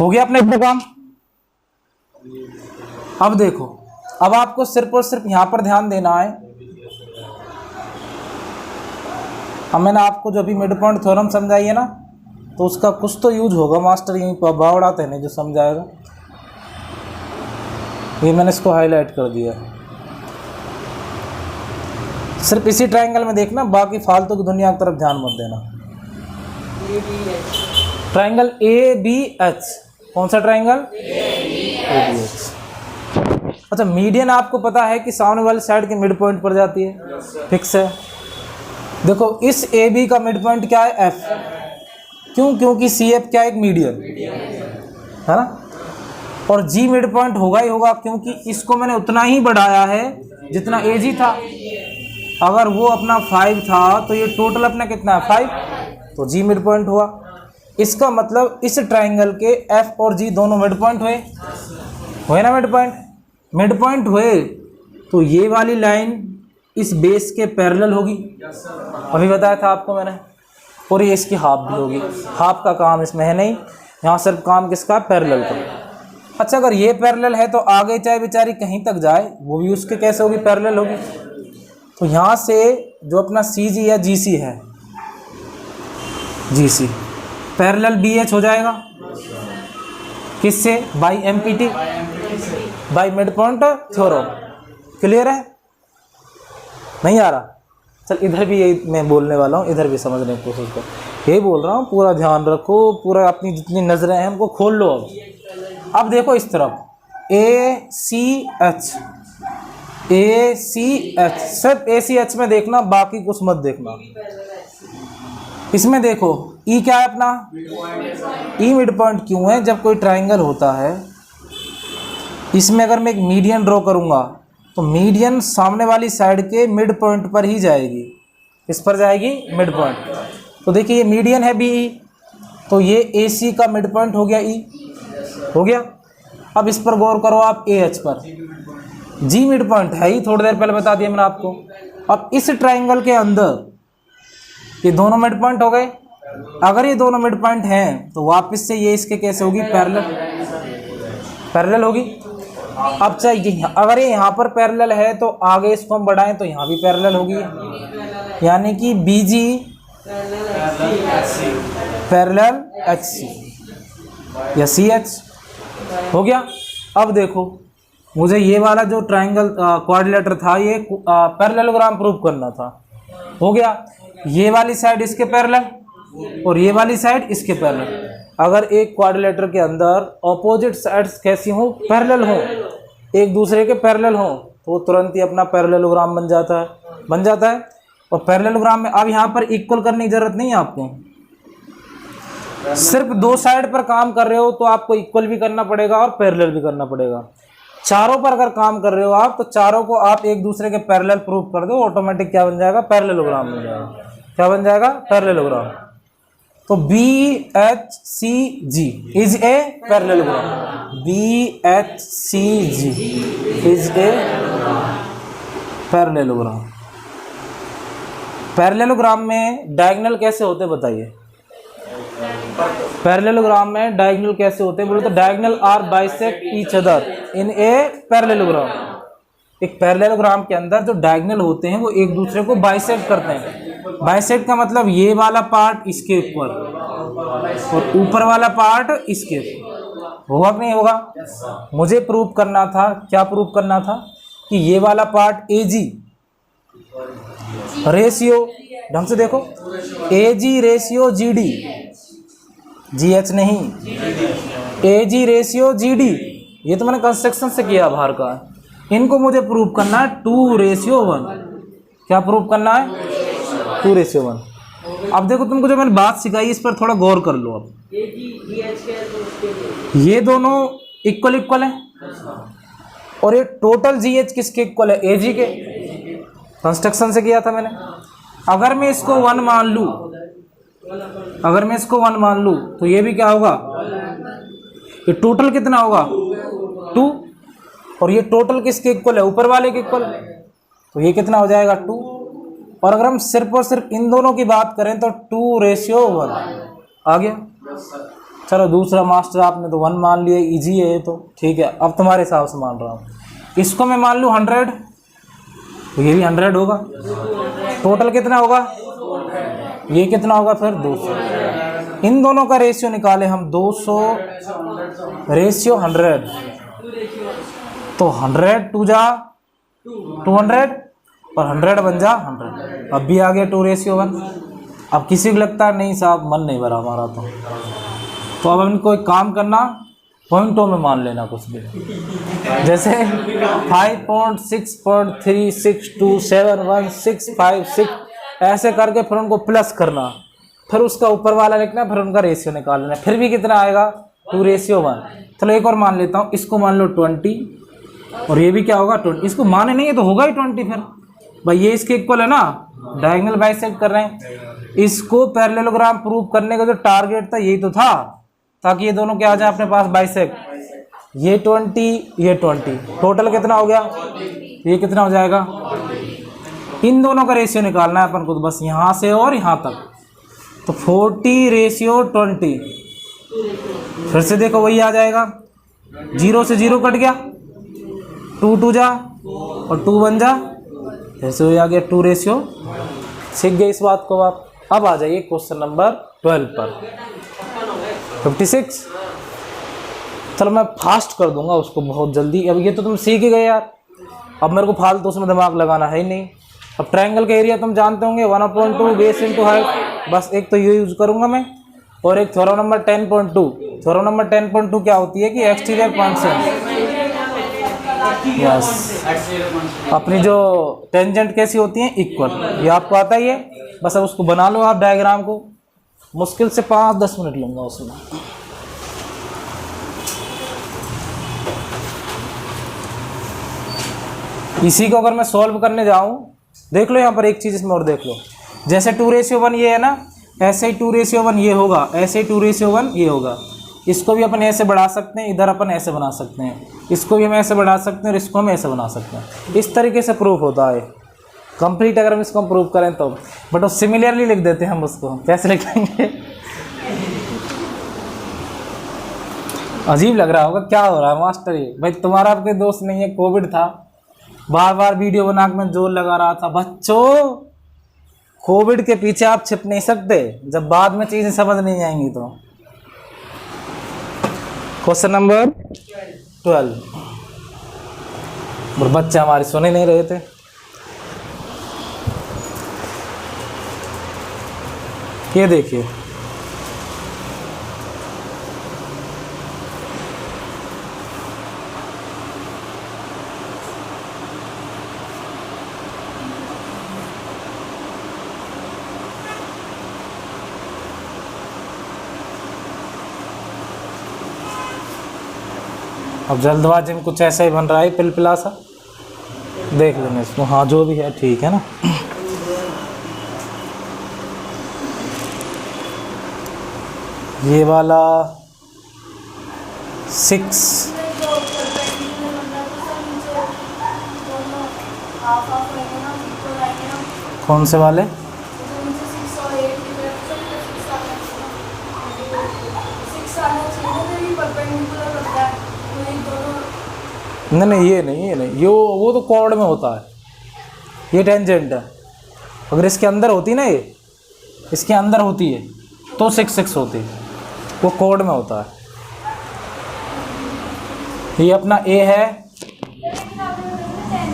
हो गया अपने अपने काम। अब देखो, अब आपको सिर्फ और सिर्फ यहाँ पर ध्यान देना है। अब मैंने आपको जो अभी मिड पॉइंट थ्योरम समझाई है ना, तो उसका कुछ तो यूज होगा, मास्टर यहीं पर बावड़ाते हैं नहीं जो समझाएगा। ये मैंने इसको हाईलाइट कर दिया, सिर्फ इसी ट्रायंगल में देखना, बाकी फालतू की दुनिया की तरफ ध्यान मत देना। ट्रायंगल ABH, कौन सा ट्रायंगल, ABH। अच्छा, मीडियन आपको पता है कि सामने वाली साइड के मिड पॉइंट पर जाती है, फिक्स है। देखो इस AB का मिड पॉइंट क्या है, F। क्यों? क्योंकि CF क्या है, एक मीडियन है ना, और G मिड पॉइंट होगा ही होगा, क्योंकि इसको मैंने उतना ही बढ़ाया है जितना AG था। अगर वो अपना 5 था तो ये टोटल अपना कितना है, 5। तो जी मिड पॉइंट हुआ। इसका मतलब इस ट्राइंगल के एफ और जी दोनों मिड पॉइंट हुए ना, मिड पॉइंट हुए तो ये वाली लाइन इस बेस के पैरेलल होगी, अभी बताया था आपको मैंने, और ये इसकी हाफ भी होगी। हाफ का काम इसमें है नहीं, यहाँ सिर्फ काम किसका, पैरेलल का। अच्छा, अगर ये पैरेलल है तो आगे चाहे बेचारी कहीं तक जाए वो भी उसके कैसे होगी, पैरेलल होगी। तो यहाँ से जो अपना सी जी या जी सी है, G C parallel B H हो जाएगा, किससे, by M P T, by midpoint theorem. Clear है, नहीं आ रहा? चल इधर भी यही मैं बोलने वाला हूँ, इधर भी समझने की कोशिश करो। यही बोल रहा हूँ, पूरा ध्यान रखो, पूरा अपनी जितनी नज़रें हैं उनको खोल लो। अब देखो इस तरफ ए सी एच, सिर्फ ए सी एच में देखना, बाकी कुछ मत देखना। इसमें देखो ई क्या है अपना, ई मिड पॉइंट क्यों है, जब कोई ट्राइंगल होता है इसमें अगर मैं एक मीडियन ड्रॉ करूँगा तो मीडियन सामने वाली साइड के मिड पॉइंट पर ही जाएगी, इस पर जाएगी मिड पॉइंट। तो देखिए ये मीडियन है बी ई, तो ये ए सी का मिड पॉइंट हो गया ई, हो गया। अब इस पर गौर करो आप, ए एच पर जी मिड पॉइंट है ही, थोड़ी देर पहले बता दिया मैंने आपको। अब इस ट्राइंगल के अंदर ये दोनों मिड पॉइंट हो गए। अगर ये दोनों मिड पॉइंट हैं तो वापस से ये इसके कैसे होगी, पैरेलल होगी। अब चाहे अगर ये यहाँ पर पैरेलल है तो आगे इसको हम बढ़ाएं तो यहाँ भी पैरेलल होगी, यानी कि बी जी पैरेलल एच सी या सी एच हो गया। अब देखो मुझे ये वाला जो ट्राइंगल क्वाड्रिलेटर था ये पैरेललोग्राम प्रूव करना था, हो गया। ये वाली साइड इसके पैरेलल और ये वाली साइड इसके पैरेलल। अगर एक क्वाड्रिलेटर के अंदर ऑपोजिट साइड्स कैसी हों, पैरेलल हों, एक दूसरे के पैरेलल हों, तो वो तुरंत ही अपना पैरेललोग्राम बन जाता है। और पैरेललोग्राम में अब यहाँ पर इक्वल करने की जरूरत नहीं है आपको, सिर्फ दो साइड पर काम कर रहे हो तो आपको इक्वल भी करना पड़ेगा और पैरेलल भी करना पड़ेगा। चारों पर अगर काम कर रहे हो आप तो चारों को आप एक दूसरे के पैरेलल प्रूव कर दो, ऑटोमेटिक क्या बन जाएगा, पैरेललोग्राम बन जाएगा। क्या बन जाएगा, पैरेललोग्राम। तो B H C G is a parallelogram, B H C G is a parallelogram. Parallelogram में डायगोनल कैसे होते बताइए, पैरेललोग्राम में डायगोनल कैसे होते हैं बोले तो diagonal are bisect each other in a parallelogram. एक पैरेललोग्राम के अंदर जो डायगोनल होते हैं वो एक दूसरे को बाइसेक्ट करते हैं। बाइसेक्ट का मतलब ये वाला पार्ट इसके ऊपर और ऊपर वाला पार्ट इसके ऊपर, होगा कि नहीं होगा। मुझे प्रूव करना था, क्या प्रूव करना था कि ये वाला पार्ट ए जी रेशियो, ढंग से देखो, A G ratio G D, G H नहीं, A G ratio G D, ये तो मैंने कंस्ट्रक्शन से किया बाहर का। इनको मुझे प्रूव करना है 2:1। क्या प्रूव करना है, 2:1। अब देखो तुमको जो मैंने बात सिखाई इस पर थोड़ा गौर कर लो। अब ये दोनों इक्वल है और ये टोटल जी एच किसके इक्वल है, ए जी के, कंस्ट्रक्शन से किया था मैंने। अगर मैं इसको 1 मान लूँ, अगर मैं इसको 1 मान लूँ तो ये भी क्या होगा, ये टोटल कितना होगा 2, और ये टोटल किसके इक्वल है, ऊपर वाले के इक्वल, तो ये कितना हो जाएगा 2। और अगर हम सिर्फ और सिर्फ इन दोनों की बात करें तो 2:1 आ गया। चलो दूसरा मास्टर आपने तो 1 मान लिया, इजी है ये तो, ठीक है। अब तुम्हारे हिसाब से मान रहा हूँ, इसको मैं मान लूँ 100 तो ये भी 100 होगा। टोटल कितना होगा, ये कितना होगा फिर 200। इन दोनों का रेशियो निकाले हम 200:100, तो 100 2 जा 200 और 100 बन जा 100। अब भी आ गया 2:1। अब किसी को लगता है नहीं साहब मन नहीं भरा हमारा, तो अब इनको एक काम करना, पॉइंटों में मान लेना कुछ भी, जैसे 5.6.3627165 ऐसे करके फिर उनको प्लस करना, फिर उसका ऊपर वाला लिखना, फिर उनका रेशियो निकाल लेना, फिर भी कितना आएगा 2:1। चलो एक और मान लेता हूँ, इसको मान लो 20 और ये भी क्या होगा 20। इसको माने नहीं है तो होगा ही 20 फिर भाई, ये इसके इक्वल है ना, डायगोनल बाइसेक्ट कर रहे हैं। इसको पैरेललोग्राम प्रूव करने का जो टारगेट था यही तो था, ताकि ये दोनों क्या आ जाए अपने पास बाइसेक्ट। ये 20 ये 20, टोटल कितना हो गया, ये कितना हो जाएगा, इन दोनों का रेशियो निकालना है अपन को, तो बस यहाँ से और यहाँ तक, तो 40:20। फिर से देखो वही आ जाएगा, 0 से 0 कट गया, 2 2 जा और 2 1 जा, फिर से वही आ गया 2:। सीख गए इस बात को आप। अब आ जाइए क्वेश्चन नंबर 12 पर, 56। चलो मैं फास्ट कर दूंगा उसको बहुत जल्दी, अब ये तो तुम सीख ही गए यार, अब मेरे को फालतू उसमें दिमाग लगाना है ही नहीं। अब ट्रायंगल का एरिया तुम जानते होंगे 1/2 बेस इंटू हाइट, बस एक तो ये यूज करूंगा मैं, और एक थ्योरम नंबर 10.2। थ्योरम नंबर 10.2 क्या होती है कि एक्सटीरियर पॉइंट से यस अपनी जो टेंजेंट कैसी होती है, इक्वल, ये आपको आता ही है। बस अब उसको बना लो आप डायग्राम को, मुश्किल से 5-10 मिनट लूंगा उसमें। इसी को अगर मैं सॉल्व करने जाऊं, देख लो यहाँ पर एक चीज़ इसमें और देख लो, जैसे 2:1 ये है ना, ऐसे ही 2:1 ये होगा, ऐसे ही 2:1 ये होगा। इसको भी अपन ऐसे बढ़ा सकते हैं, इधर अपन ऐसे बना सकते हैं, इसको भी हम ऐसे बढ़ा सकते हैं और इसको हम ऐसे बना सकते हैं। इस तरीके से प्रूफ होता है कंप्लीट, अगर हम इसको हम प्रूव करें तो। बट वो सिमिलरली लिख देते हैं हम उसको, कैसे लिखेंगे अजीब लग रहा होगा, क्या हो रहा है मास्टर ये। भाई तुम्हारा कोई दोस्त नहीं है, कोविड था, बार बार वीडियो बना के मैं जोर लगा रहा था। बच्चों कोविड के पीछे आप छिप नहीं सकते, जब बाद में चीजें समझ नहीं आएंगी तो। क्वेश्चन नंबर 12, और बच्चे हमारे सुन ही नहीं रहे थे। ये देखिए, अब जल्दबाजी में कुछ ऐसा ही बन रहा है, पिलपिला सा। देख लेंगे इसको, हाँ जो भी है ठीक है ना। ये वाला 6, कौन से वाले, नहीं ये नहीं, ये वो तो कॉर्ड में होता है, ये टेंजेंट है। अगर इसके अंदर होती ना, ये इसके अंदर होती है तो 6 होती है, वो कॉर्ड में होता है। ये अपना ए है,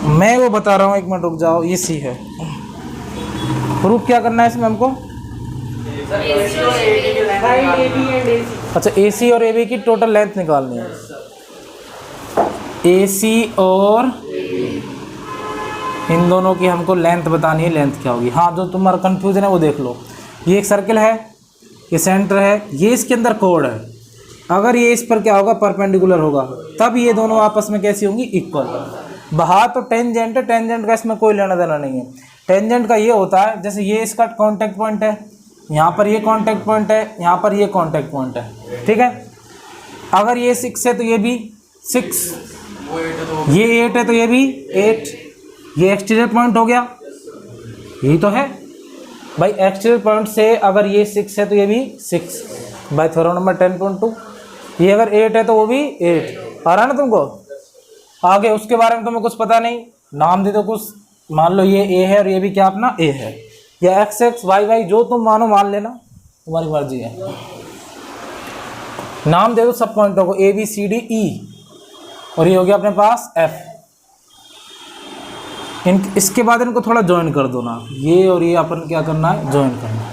मैं वो बता रहा हूँ, एक मिनट रुक जाओ। ये सी है, प्रूफ क्या करना है इसमें हमको, अच्छा ए सी और ए बी की टोटल लेंथ निकालनी है। ए सी और इन दोनों की हमको लेंथ बतानी है, लेंथ क्या होगी। हाँ जो तुम्हारा कंफ्यूजन है वो देख लो, ये एक सर्कल है, ये सेंटर है, ये इसके अंदर कोड है। अगर ये इस पर क्या होगा, परपेंडिकुलर होगा, तब ये दोनों आपस में कैसी होंगी, इक्वल। बाहर तो टेंजेंट है, टेंजेंट का इसमें कोई लेना देना नहीं है। टेंजेंट का ये होता है, जैसे ये इसका कॉन्टैक्ट पॉइंट है, यहाँ पर ये कॉन्टैक्ट पॉइंट है, यहाँ पर ये कॉन्टैक्ट पॉइंट है, ठीक है। अगर ये 6 है तो ये भी 6, ये 8 है तो ये भी 8, ये एक्सटीरियर पॉइंट हो गया, यही तो है भाई। एक्सटीरियर पॉइंट से अगर ये 6 है तो ये भी 6 बाई थ्योरम नंबर 10.2। ये अगर 8 है तो वो भी 8। आ रहा है ना तुमको। आगे उसके बारे में तुम्हें कुछ पता नहीं, नाम दे दो कुछ, मान लो ये ए है और ये भी क्या अपना ए है, या एक्स एक्स वाई वाई जो तुम मानो मान लेना, तुम्हारी मर्जी है। नाम दे दो सब पॉइंटों को, ए बी सी डी ई, और ये हो गया अपने पास एफ। इसके बाद इनको थोड़ा ज्वाइन कर दो ना, ये और ये अपन क्या करना है, ज्वाइन करना है।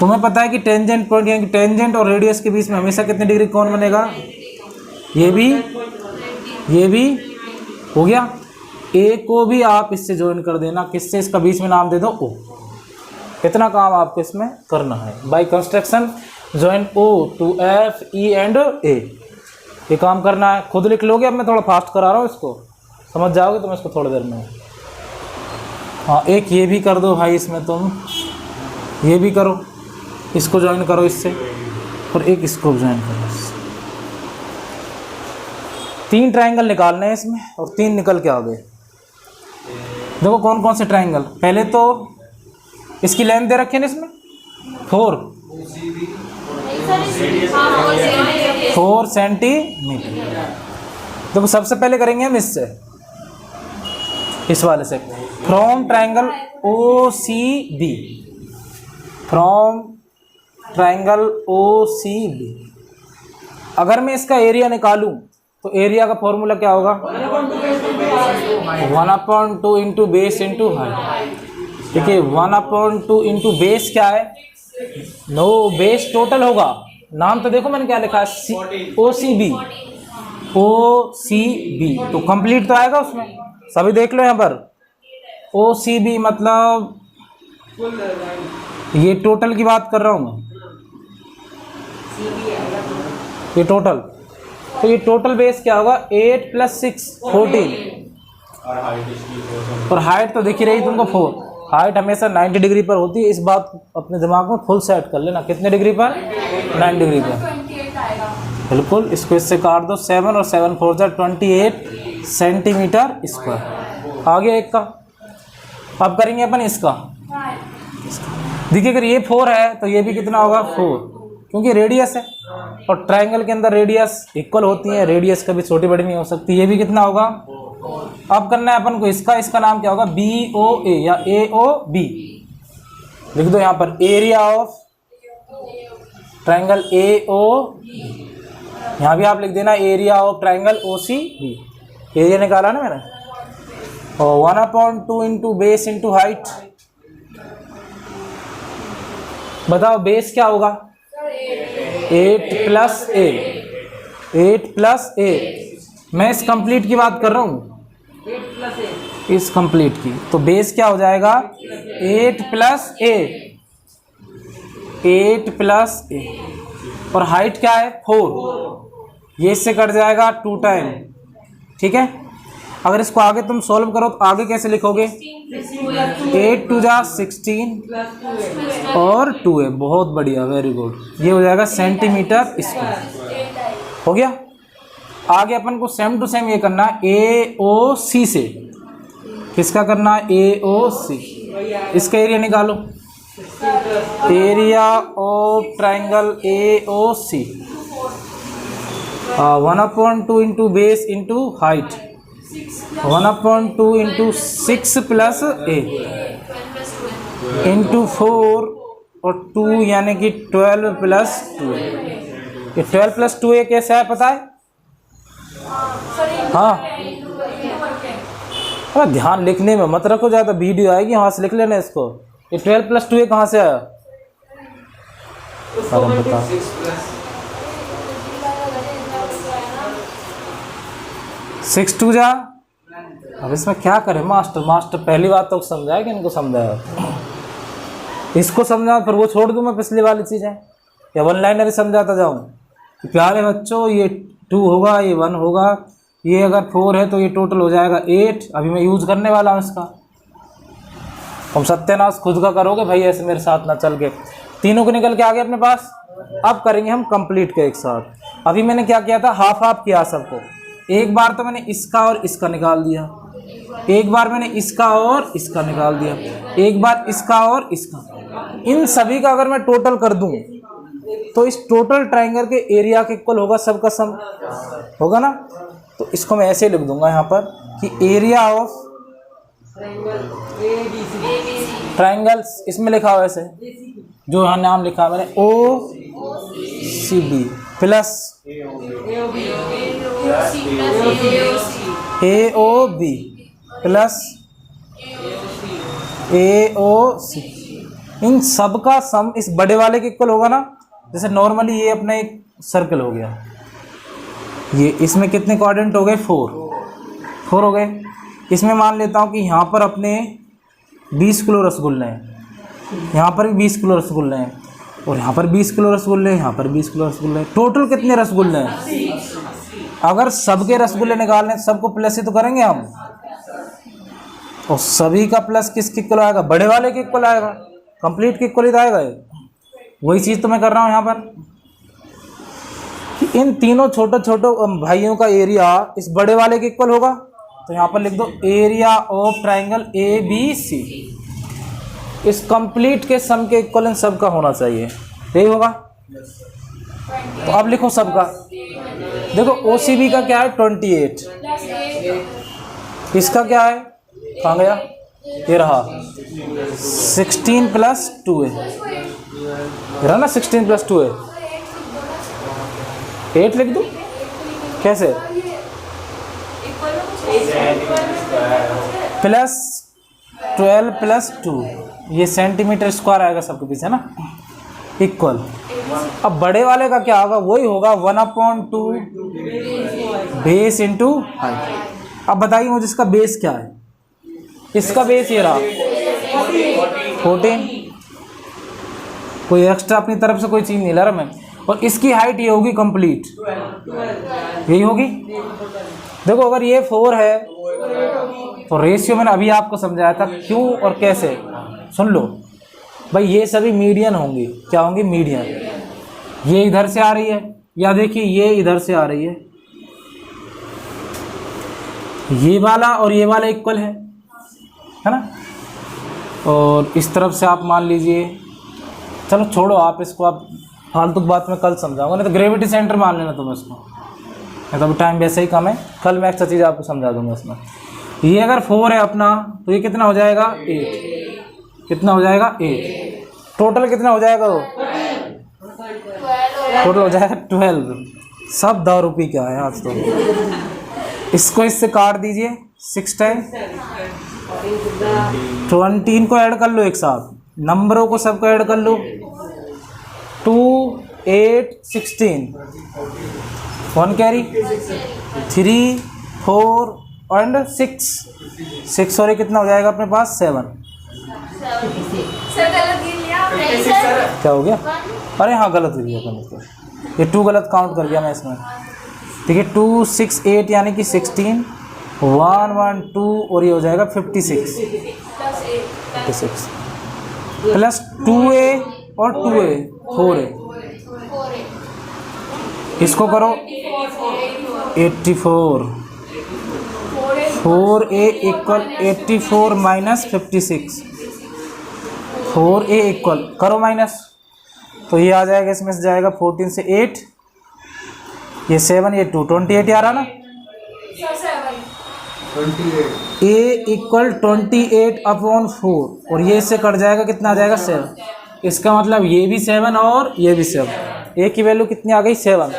तुम्हें पता है कि टेंजेंट पॉइंट यानी कि टेंजेंट और रेडियस के बीच में हमेशा कितने डिग्री कौन बनेगा, ये भी हो गया। ए को भी आप इससे ज्वाइन कर देना, किससे, इसका बीच में नाम दे दो ओ। कितना काम आपको इसमें करना है, by construction join O to F E and A, ये काम करना है। खुद लिख लोगे, अब मैं थोड़ा फास्ट करा रहा हूँ, इसको समझ जाओगे तुम इसको थोड़ी देर में। हाँ एक ये भी कर दो भाई इसमें तुम, ये भी करो, इसको ज्वाइन करो इससे, और एक इसको ज्वाइन करो इससे। 3 ट्रायंगल निकालने हैं इसमें और 3 निकल के आ गए। देखो कौन कौन से ट्रायंगल। पहले तो इसकी लेंथ दे रखी है ना इसमें 4 सेंटीमीटर। देखो सबसे पहले करेंगे हम इससे, इस वाले से, from triangle OCB, from triangle OCB। अगर मैं इसका एरिया निकालूं तो एरिया का फॉर्मूला क्या होगा? 1/2 इंटू बेस इंटू हाइट। ठीक है, 1/2 इंटू बेस क्या है? नो, बेस टोटल होगा। नाम तो देखो मैंने क्या लिखा है, OCB, OCB तो कंप्लीट तो आएगा उसमें, सभी देख लो यहाँ पर। OCB मतलब ये टोटल की बात कर रहा हूँ मैं, ये टोटल। तो ये टोटल बेस क्या होगा? 8 + 6 14, और हाइट तो दिख ही रही तुमको 4। हाइट हमेशा 90 डिग्री पर होती है, इस बात को अपने दिमाग में फुल सेट कर लेना। कितने डिग्री पर? 90 डिग्री पर, 28 आएगा। बिल्कुल। इसको इससे काट दो, 7 और 7 4 28 सेंटीमीटर स्क्वायर। आगे एक का, अब करेंगे अपन इसका। देखिए अगर ये 4 है तो ये भी कितना होगा? 4, क्योंकि रेडियस है और ट्रायंगल के अंदर रेडियस इक्वल होती है, रेडियस कभी छोटी बड़ी नहीं हो सकती। ये भी कितना होगा? अब करना है अपन को इसका, इसका नाम क्या होगा? BOA या AOB। लिख दो यहाँ पर, एरिया ऑफ ट्रायंगल AO। यहाँ भी आप लिख देना area of triangle OCB। Area निकाला ना मैंने, और 1/2 इंटू बेस इंटू हाइट। बताओ बेस क्या होगा? 8 + 8 मैं इस कंप्लीट की बात कर रहा हूँ, इस कंप्लीट की। तो बेस क्या हो जाएगा? 8 + 8 और हाइट क्या है? 4। ये इससे कट जाएगा 2 टाइम। ठीक है, अगर इसको आगे तुम सॉल्व करो तो आगे कैसे लिखोगे? 8 × 2 = 16 और 2 है। बहुत बढ़िया, वेरी गुड। ये हो जाएगा सेंटीमीटर स्क्वायर। हो गया। आगे अपन को सेम टू सेम ये करना है AOC से। किसका करना है? AOC। इसका एरिया निकालो, area of triangle AOC 1/2 into base into height, 1/2 into 6 + 8 into 4 और 2 यानी कि 12 + 2। ये 12 + 2 ये कैसा है पता है? हाँ, अरे ध्यान लिखने में मत रखो ज़्यादा, वीडियो आएगी वहाँ से लिख लेना इसको। ये 12 + 2 ये कहाँ से आया? अरे बता, 6 × 2 = अब इसमें क्या करें मास्टर पहली बात तो समझाया कि इनको समझाया? इसको समझा फिर वो छोड़ दूँ मैं पिछली वाली चीज़ें, या वन लाइनर ही समझाता जाऊँ? प्यारे बच्चों, ये 2 होगा, ये 1 होगा, ये अगर 4 है तो ये टोटल हो जाएगा 8। अभी मैं यूज़ करने वाला हूँ इसका। तुम सत्यानाश खुद का करोगे भाई, ऐसे मेरे साथ ना चल के। तीनों को निकल के आ गए अपने पास। अब करेंगे हम कंप्लीट के एक साथ। अभी मैंने क्या किया था? हाफ हाफ किया सबको। एक बार तो मैंने इसका और इसका निकाल दिया, एक बार मैंने इसका और इसका निकाल दिया, एक बार इसका और इसका। इन सभी का अगर मैं टोटल कर दूं तो इस टोटल ट्रायंगल के एरिया के इक्वल होगा, सबका सम होगा ना। तो इसको मैं ऐसे लिख दूंगा यहाँ पर कि एरिया ऑफ ट्रायंगल्स, इसमें लिखा हुआ ऐसे जो यहाँ नाम लिखा मैंने OCB plus AOB plus AOC। इन सब का सम इस बड़े वाले के इक्वल होगा ना। जैसे नॉर्मली ये अपना एक सर्कल हो गया, ये इसमें कितने क्वाड्रेंट हो गए? 4 हो गए। इसमें मान लेता हूँ कि यहाँ पर अपने 20 किलो रसगुल्ले हैं, यहाँ पर भी 20 किलो रसगुल्ले हैं, और यहाँ पर 20 किलो रसगुल्ले हैं, यहाँ पर 20 किलो रसगुल्ले हैं। टोटल कितने रसगुल्ले हैं? अगर सबके रसगुल्ले निकालने सबको प्लस ही तो करेंगे हम, और सभी का प्लस किसके इक्वल आएगा? बड़े वाले के इक्वल आएगा। कंप्लीट के इक्वल ही तो आएगा ये। वही चीज़ तो मैं कर रहा हूँ यहाँ पर कि इन तीनों छोटे छोटे भाइयों का एरिया इस बड़े वाले के इक्वल होगा। तो यहाँ पर लिख दो area of triangle A B C इस कंप्लीट के सम के इक्वल इन सब का होना चाहिए, यही होगा। तो अब लिखो सबका। देखो OCB का क्या है 28, इसका क्या है कहाँ गया, ये रहा 16 + 2 है, ये रहा ना 16 + 2 है, 8 लिख दूँ कैसे, +12 + 2 ये सेंटीमीटर स्क्वायर आएगा सबके पीछे ना इक्वल। अब बड़े वाले का क्या होगा, वही होगा 1/2 बेस इंटू हाइट। अब बताइए मुझे इसका बेस क्या है, इसका बेस ये रहा 14, कोई एक्स्ट्रा अपनी तरफ से कोई चीज़ नहीं ला रहा मैं, और इसकी हाइट ये होगी कंप्लीट, यही होगी। देखो अगर ये 4 है तो रेशियो मैंने अभी आपको समझाया था क्यों और कैसे, सुन लो भाई। ये सभी मीडियन होंगी, क्या होंगी मीडियन। ये इधर से आ रही है, या देखिए ये इधर से आ रही है, ये वाला और ये वाला इक्वल है ना। और इस तरफ से आप मान लीजिए, चलो छोड़ो आप इसको, आप फालतू की बात में कल समझाऊंगा, नहीं तो ग्रेविटी सेंटर मान लेना तुम इसको, नहीं तो अभी टाइम वैसे ही कम है, कल मैं एक्स्ट्रा चीज़ आपको समझा दूंगा इसमें। ये अगर 4 है अपना तो ये कितना हो जाएगा 8, कितना हो जाएगा 8, टोटल कितना हो जाएगा वो, टोटल हो जाएगा 12। सब 10 रुपये क्या है आज तो। इसको इससे काट दीजिए 6 टाइम 20 को ऐड कर लो एक साथ, नंबरों को सबको ऐड कर लो 2 8 16 1 कैरी 3 4 एंड 6 और ये कितना हो जाएगा अपने पास 7। सर गलत गिन लिया आपने। क्या हो गया, अरे हाँ गलत हो गया अपन, ये 2 गलत काउंट कर गया मैं इसमें। ठीक है 2 6 8 यानी कि 16 1 1 2 और ये हो जाएगा 56 प्लस 2a और 2a 4a, इसको करो 84, 4a equal 84 minus 56, 4a equal करो माइनस, तो ये आ जाएगा, इसमें से जाएगा 14 से 8, ये 7 ये 2 28 आ रहा ना, a इक्वल 28/4 और ये इससे कट जाएगा कितना आ जाएगा 7। इसका मतलब ये भी 7 और ये भी 7, a की वैल्यू कितनी आ गई 7।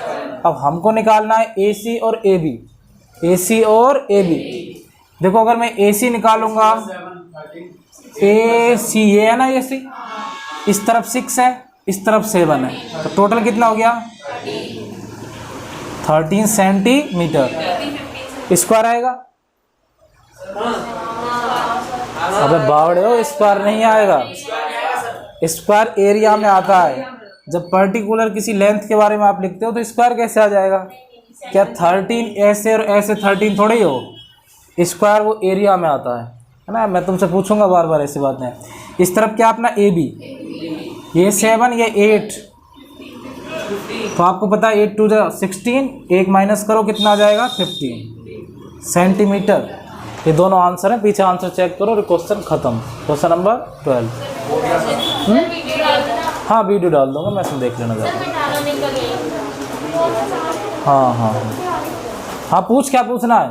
अब हमको निकालना है AC और AB, AC और AB। देखो अगर मैं AC निकालूंगा, AC ये है ना AC, इस तरफ 6 है इस तरफ 7 है, तो टोटल कितना हो गया 13 सेंटीमीटर स्क्वायर आएगा। अबे बावड़े हो, स्क्वायर नहीं आएगा, स्क्वायर एरिया में आता है। जब पर्टिकुलर किसी लेंथ के बारे में आप लिखते हो तो स्क्वायर कैसे आ जाएगा, क्या 13 ऐसे और ऐसे 13 थोड़े ही हो, स्क्वायर वो एरिया में आता है ना। मैं तुमसे पूछूंगा बार बार ऐसी बात नहीं। इस तरफ क्या अपना AB, ये 7 ये 8, तो आपको पता है 8 2 16, एक माइनस करो कितना आ जाएगा 15 सेंटीमीटर। ये दोनों आंसर हैं, पीछे आंसर चेक करो और क्वेश्चन खत्म। Question number 12। हाँ वीडियो डाल दूंगा मैं, इसमें देख लेना ज़रा। हाँ हाँ हाँ पूछ, क्या पूछना है।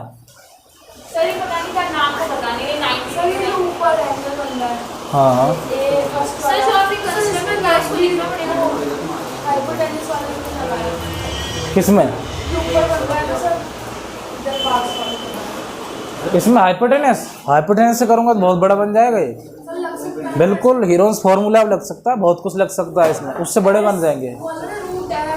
सर ये पता नहीं क्या नाम तो पता नहीं, 9 सर ये ऊपर है सर अंदर। हाँ हाँ सर जो आपने कंसीडर में मैच को लिखना पड़ेगा, हाइपोटेन्यूज वाले को लगाया किसमें, ऊपर बन रहा है सर इधर पास वाला। इसमें हाइपोटेनस से करूँगा तो बहुत बड़ा बन जाएगा ये। सर लग सकता है बिल्कुल हीरोन्स फार्मूला लग सकता है, बहुत कुछ लग सकता है इसमें, उससे बड़े बन जाएंगे। रूट है